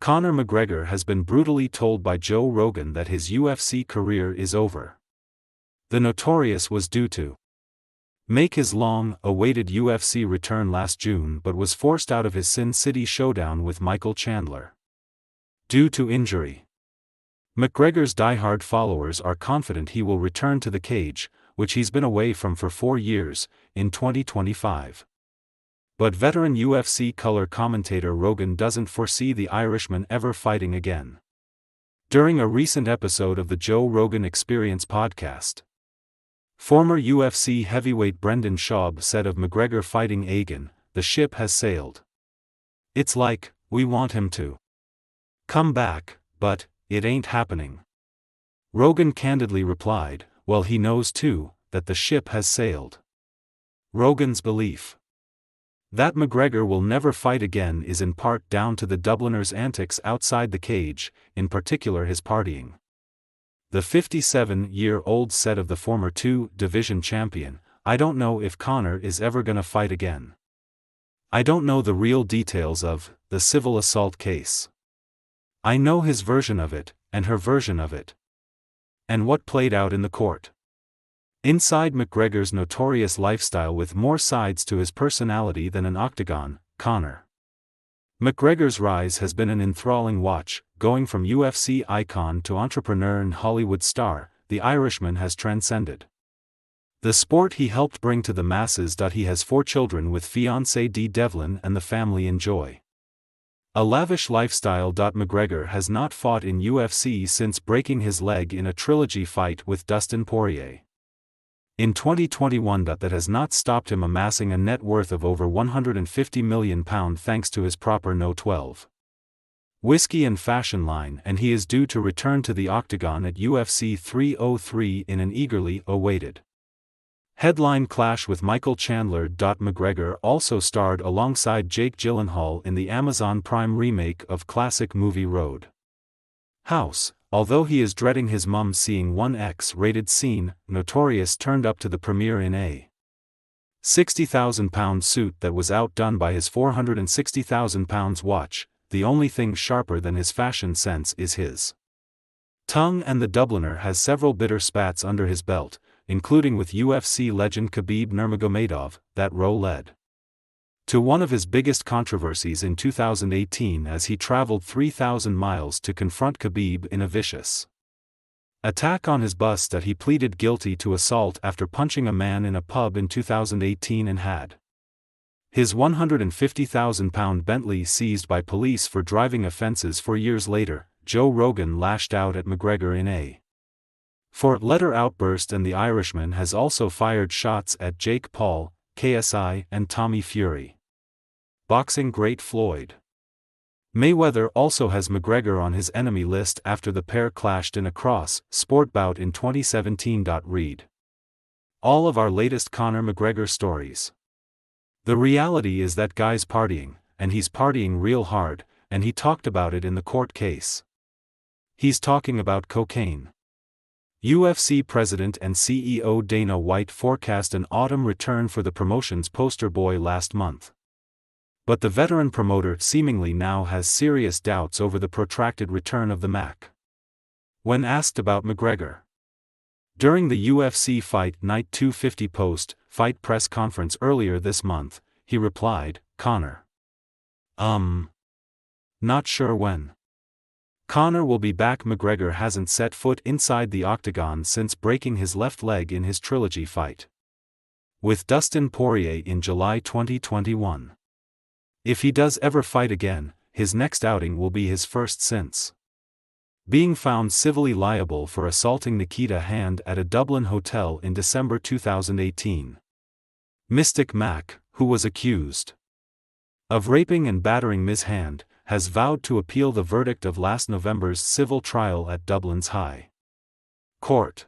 Conor McGregor has been brutally told by Joe Rogan that his UFC career is over. The Notorious was due to make his long-awaited UFC return last June but was forced out of his Sin City showdown with Michael Chandler due to injury. McGregor's diehard followers are confident he will return to the cage, which he's been away from for 4 years, in 2025. But veteran UFC color commentator Rogan doesn't foresee the Irishman ever fighting again. During a recent episode of the Joe Rogan Experience podcast, former UFC heavyweight Brendan Schaub said of McGregor fighting Egan, "The ship has sailed. It's like, we want him to come back, but it ain't happening." Rogan candidly replied, "Well, he knows too, that the ship has sailed." Rogan's belief that McGregor will never fight again is in part down to the Dubliner's antics outside the cage, in particular his partying. The 57-year-old said of the former two-division champion, "I don't know if Conor is ever gonna fight again. I don't know the real details of the civil assault case. I know his version of it, and her version of it, and what played out in the court." Inside McGregor's notorious lifestyle with more sides to his personality than an octagon, Conor McGregor's rise has been an enthralling watch, going from UFC icon to entrepreneur and Hollywood star. The Irishman has transcended the sport he helped bring to the masses. He has 4 children with fiancée Dee Devlin and the family enjoy a lavish lifestyle. McGregor has not fought in UFC since breaking his leg in a trilogy fight with Dustin Poirier in 2021. That has not stopped him amassing a net worth of over £150 million thanks to his proper No. 12 whiskey and fashion line, and he is due to return to the octagon at UFC 303 in an eagerly awaited headline clash with Michael Chandler. McGregor also starred alongside Jake Gyllenhaal in the Amazon Prime remake of classic movie Road House. Although he is dreading his mum seeing one X-rated scene, Notorious turned up to the premiere in a £60,000 suit that was outdone by his £460,000 watch. The only thing sharper than his fashion sense is his tongue, and the Dubliner has several bitter spats under his belt, including with UFC legend Khabib Nurmagomedov. That row led to one of his biggest controversies in 2018 as he traveled 3,000 miles to confront Khabib in a vicious attack on his bus. That he pleaded guilty to assault after punching a man in a pub in 2018 and had his £150,000 Bentley seized by police for driving offences 4 years later. Joe Rogan lashed out at McGregor in a 4-letter outburst, and the Irishman has also fired shots at Jake Paul, KSI, and Tommy Fury. Boxing great Floyd Mayweather also has McGregor on his enemy list after the pair clashed in a cross-sport bout in 2017. Read all of our latest Conor McGregor stories. The reality is that guy's partying, and he's partying real hard, and he talked about it in the court case. He's talking about cocaine. UFC president and CEO Dana White forecast an autumn return for the promotion's poster boy last month. But the veteran promoter seemingly now has serious doubts over the protracted return of the Mac. When asked about McGregor during the UFC Fight Night 250 post-fight press conference earlier this month, he replied, "Conor. Not sure when Conor will be back." McGregor hasn't set foot inside the octagon since breaking his left leg in his trilogy fight with Dustin Poirier in July 2021. If he does ever fight again, his next outing will be his first since being found civilly liable for assaulting Nikita Hand at a Dublin hotel in December 2018. Mystic Mac, who was accused of raping and battering Ms. Hand, has vowed to appeal the verdict of last November's civil trial at Dublin's High Court.